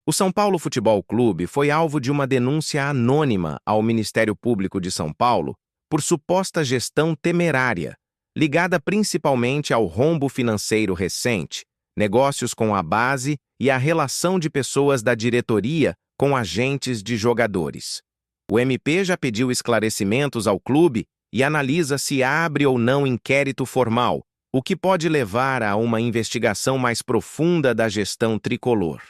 O São Paulo Futebol Clube foi alvo de uma denúncia anônima ao Ministério Público de São Paulo por suposta gestão temerária, ligada principalmente ao rombo financeiro recente, negócios com a base e a relação de pessoas da diretoria com agentes de jogadores. O MP já pediu esclarecimentos ao clube e analisa se abre ou não inquérito formal, o que pode levar a uma investigação mais profunda da gestão tricolor.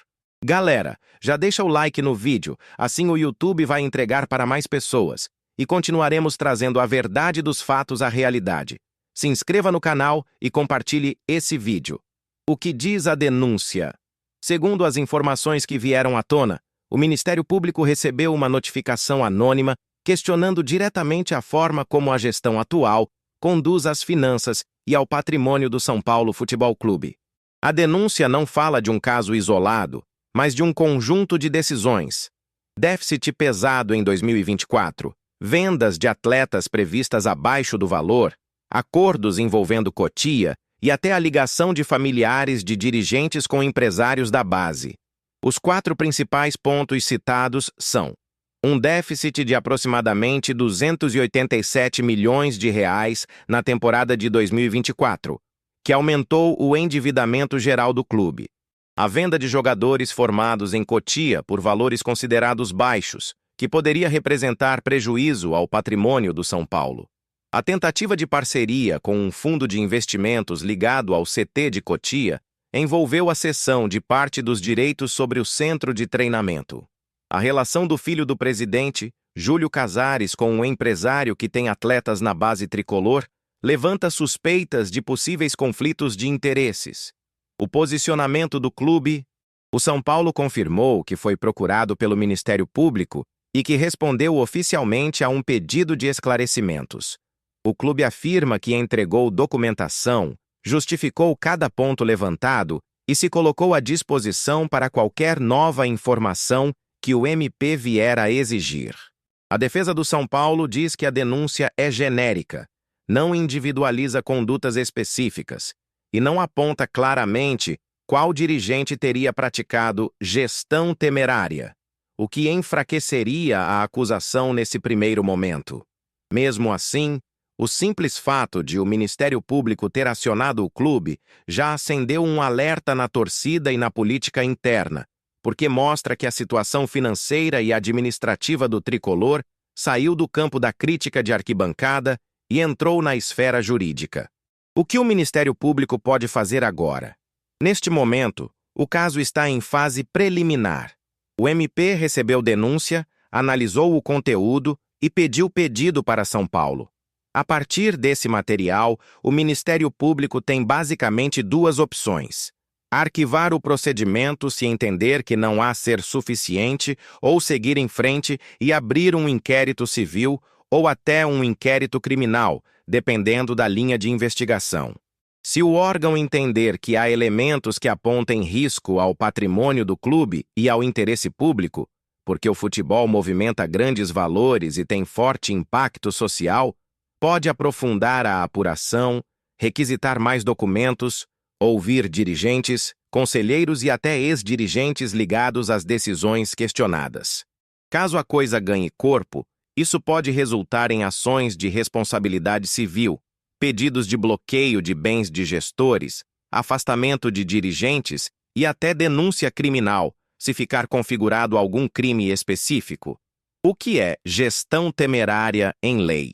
Galera, já deixa o like no vídeo, assim o YouTube vai entregar para mais pessoas, e continuaremos trazendo a verdade dos fatos à realidade. Se inscreva no canal e compartilhe esse vídeo. O que diz a denúncia? Segundo as informações que vieram à tona, o Ministério Público recebeu uma notificação anônima questionando diretamente a forma como a gestão atual conduz às finanças e ao patrimônio do São Paulo Futebol Clube. A denúncia não fala de um caso isolado, mas de um conjunto de decisões. Déficit pesado em 2024, vendas de atletas previstas abaixo do valor, acordos envolvendo Cotia e até a ligação de familiares de dirigentes com empresários da base. Os 4 principais pontos citados são: um déficit de aproximadamente R$ 287 milhões na temporada de 2024, que aumentou o endividamento geral do clube. A venda de jogadores formados em Cotia por valores considerados baixos, que poderia representar prejuízo ao patrimônio do São Paulo. A tentativa de parceria com um fundo de investimentos ligado ao CT de Cotia envolveu a cessão de parte dos direitos sobre o centro de treinamento. A relação do filho do presidente, Júlio Casares, com um empresário que tem atletas na base tricolor, levanta suspeitas de possíveis conflitos de interesses. O posicionamento do clube. O São Paulo confirmou que foi procurado pelo Ministério Público e que respondeu oficialmente a um pedido de esclarecimentos. O clube afirma que entregou documentação, justificou cada ponto levantado e se colocou à disposição para qualquer nova informação que o MP vier a exigir. A defesa do São Paulo diz que a denúncia é genérica, não individualiza condutas específicas e não aponta claramente qual dirigente teria praticado gestão temerária, o que enfraqueceria a acusação nesse primeiro momento. Mesmo assim, o simples fato de o Ministério Público ter acionado o clube já acendeu um alerta na torcida e na política interna, porque mostra que a situação financeira e administrativa do tricolor saiu do campo da crítica de arquibancada e entrou na esfera jurídica. O que o Ministério Público pode fazer agora? Neste momento, o caso está em fase preliminar. O MP recebeu denúncia, analisou o conteúdo e pediu pedido para São Paulo. A partir desse material, o Ministério Público tem basicamente 2 opções: arquivar o procedimento se entender que não há ser suficiente, ou seguir em frente e abrir um inquérito civil ou até um inquérito criminal, dependendo da linha de investigação. Se o órgão entender que há elementos que apontem risco ao patrimônio do clube e ao interesse público, porque o futebol movimenta grandes valores e tem forte impacto social, pode aprofundar a apuração, requisitar mais documentos, ouvir dirigentes, conselheiros e até ex-dirigentes ligados às decisões questionadas. Caso a coisa ganhe corpo, isso pode resultar em ações de responsabilidade civil, pedidos de bloqueio de bens de gestores, afastamento de dirigentes e até denúncia criminal, se ficar configurado algum crime específico. O que é gestão temerária em lei?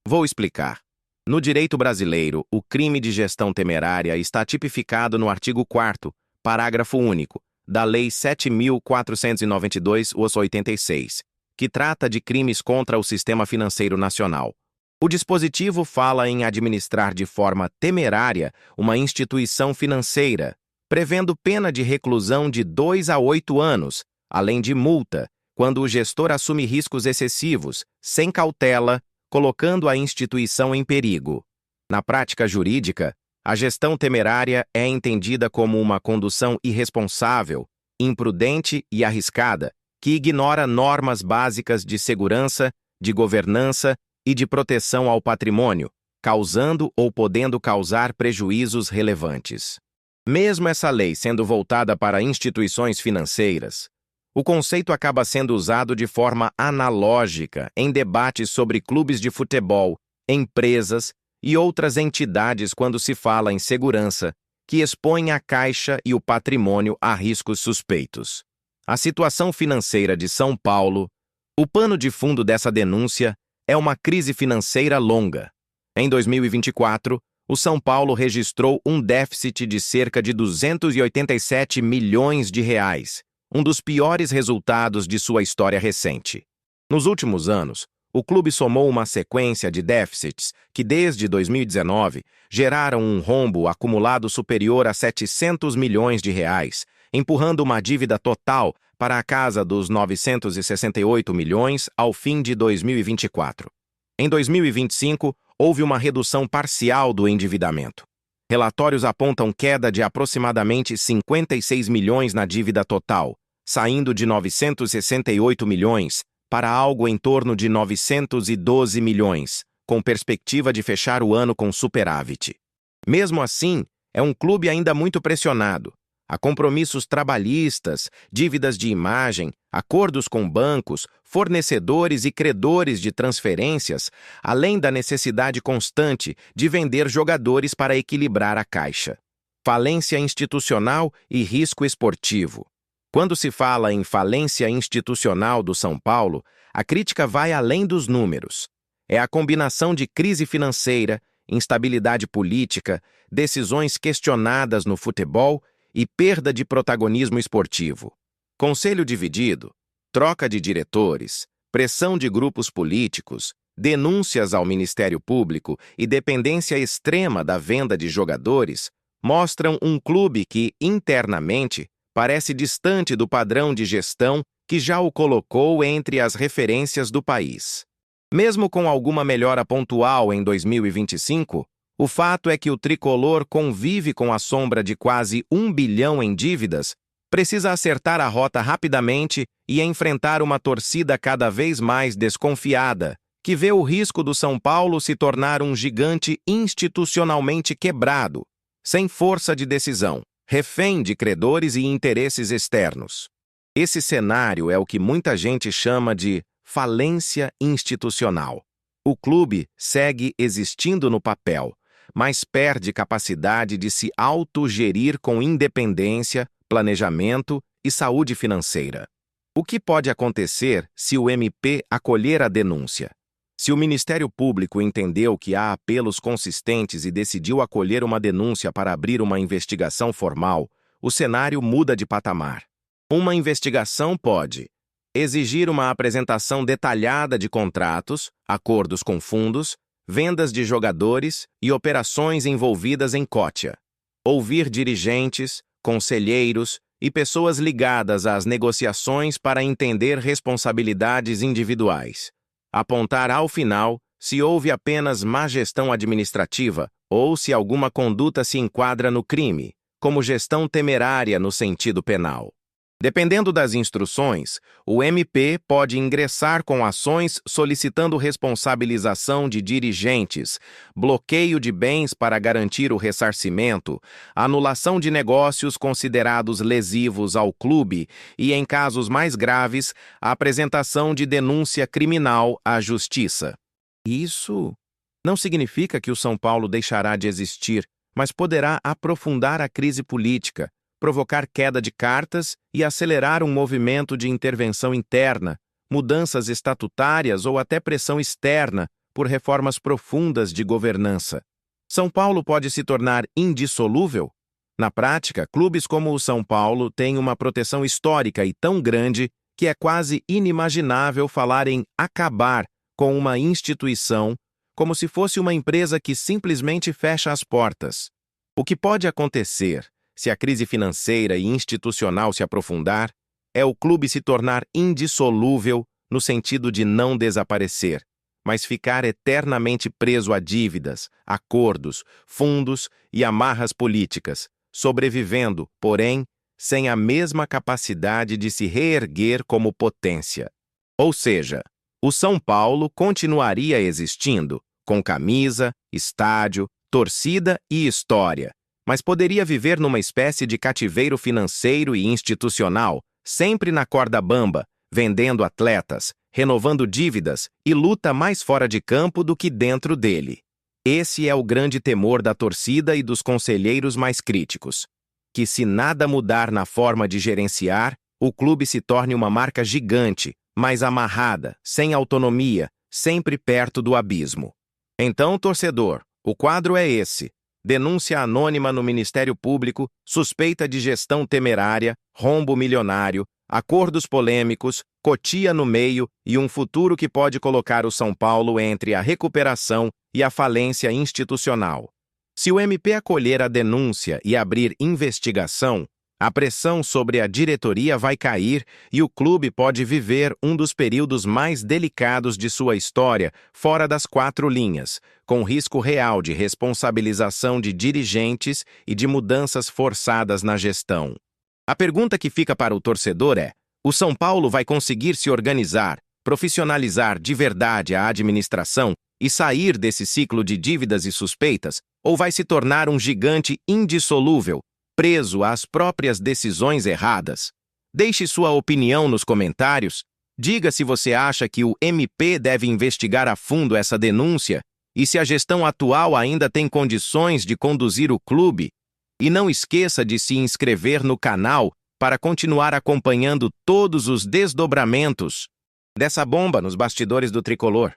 Vou explicar. No direito brasileiro, o crime de gestão temerária está tipificado no artigo 4º, parágrafo único, da Lei 7.492/86, que trata de crimes contra o sistema financeiro nacional. O dispositivo fala em administrar de forma temerária uma instituição financeira, prevendo pena de reclusão de 2 a 8 anos, além de multa, quando o gestor assume riscos excessivos, sem cautela, colocando a instituição em perigo. Na prática jurídica, a gestão temerária é entendida como uma condução irresponsável, imprudente e arriscada, que ignora normas básicas de segurança, de governança e de proteção ao patrimônio, causando ou podendo causar prejuízos relevantes. Mesmo essa lei sendo voltada para instituições financeiras, O conceito acaba sendo usado de forma analógica em debates sobre clubes de futebol, empresas e outras entidades quando se fala em segurança, que expõem a Caixa e o patrimônio a riscos suspeitos. A situação financeira de São Paulo, o pano de fundo dessa denúncia é uma crise financeira longa. Em 2024, o São Paulo registrou um déficit de cerca de 287 milhões de reais, um dos piores resultados de sua história recente. Nos últimos anos, o clube somou uma sequência de déficits que, desde 2019, geraram um rombo acumulado superior a 700 milhões de reais, empurrando uma dívida total para a casa dos 968 milhões ao fim de 2024. Em 2025, houve uma redução parcial do endividamento. Relatórios apontam queda de aproximadamente 56 milhões na dívida total, saindo de 968 milhões para algo em torno de 912 milhões, com perspectiva de fechar o ano com superávit. Mesmo assim, é um clube ainda muito pressionado. Há compromissos trabalhistas, dívidas de imagem, acordos com bancos, fornecedores e credores de transferências, além da necessidade constante de vender jogadores para equilibrar a caixa. Falência institucional e risco esportivo. Quando se fala em falência institucional do São Paulo, a crítica vai além dos números. É a combinação de crise financeira, instabilidade política, decisões questionadas no futebol e perda de protagonismo esportivo. Conselho dividido, troca de diretores, pressão de grupos políticos, denúncias ao Ministério Público e dependência extrema da venda de jogadores mostram um clube que, internamente, parece distante do padrão de gestão que já o colocou entre as referências do país. Mesmo com alguma melhora pontual em 2025, o fato é que o tricolor convive com a sombra de quase 1 bilhão em dívidas, precisa acertar a rota rapidamente e enfrentar uma torcida cada vez mais desconfiada, que vê o risco do São Paulo se tornar um gigante institucionalmente quebrado, sem força de decisão, refém de credores e interesses externos. Esse cenário é o que muita gente chama de falência institucional. O clube segue existindo no papel, mas perde capacidade de se autogerir com independência, planejamento e saúde financeira. O que pode acontecer se o MP acolher a denúncia? Se o Ministério Público entendeu que há apelos consistentes e decidiu acolher uma denúncia para abrir uma investigação formal, o cenário muda de patamar. Uma investigação pode exigir uma apresentação detalhada de contratos, acordos com fundos, vendas de jogadores e operações envolvidas em cótia. Ouvir dirigentes, conselheiros e pessoas ligadas às negociações para entender responsabilidades individuais. Apontar ao final se houve apenas má gestão administrativa ou se alguma conduta se enquadra no crime, como gestão temerária no sentido penal. Dependendo das instruções, o MP pode ingressar com ações solicitando responsabilização de dirigentes, bloqueio de bens para garantir o ressarcimento, anulação de negócios considerados lesivos ao clube e, em casos mais graves, a apresentação de denúncia criminal à Justiça. Isso não significa que o São Paulo deixará de existir, mas poderá aprofundar a crise política, provocar queda de cartas e acelerar um movimento de intervenção interna, mudanças estatutárias ou até pressão externa por reformas profundas de governança. São Paulo pode se tornar indissolúvel? Na prática, clubes como o São Paulo têm uma proteção histórica e tão grande que é quase inimaginável falar em acabar com uma instituição como se fosse uma empresa que simplesmente fecha as portas. O que pode acontecer se a crise financeira e institucional se aprofundar, é o clube se tornar indissolúvel no sentido de não desaparecer, mas ficar eternamente preso a dívidas, acordos, fundos e amarras políticas, sobrevivendo, porém, sem a mesma capacidade de se reerguer como potência. Ou seja, o São Paulo continuaria existindo, com camisa, estádio, torcida e história, mas poderia viver numa espécie de cativeiro financeiro e institucional, sempre na corda bamba, vendendo atletas, renovando dívidas e luta mais fora de campo do que dentro dele. Esse é o grande temor da torcida e dos conselheiros mais críticos. Que se nada mudar na forma de gerenciar, o clube se torne uma marca gigante, mas amarrada, sem autonomia, sempre perto do abismo. Então, torcedor, o quadro é esse: denúncia anônima no Ministério Público, suspeita de gestão temerária, rombo milionário, acordos polêmicos, Cotia no meio e um futuro que pode colocar o São Paulo entre a recuperação e a falência institucional. Se o MP acolher a denúncia e abrir investigação, a pressão sobre a diretoria vai cair e o clube pode viver um dos períodos mais delicados de sua história fora das quatro linhas, com risco real de responsabilização de dirigentes e de mudanças forçadas na gestão. A pergunta que fica para o torcedor é: o São Paulo vai conseguir se organizar, profissionalizar de verdade a administração e sair desse ciclo de dívidas e suspeitas, ou vai se tornar um gigante indissolúvel, preso às próprias decisões erradas? Deixe sua opinião nos comentários. Diga se você acha que o MP deve investigar a fundo essa denúncia e se a gestão atual ainda tem condições de conduzir o clube. E não esqueça de se inscrever no canal para continuar acompanhando todos os desdobramentos dessa bomba nos bastidores do tricolor.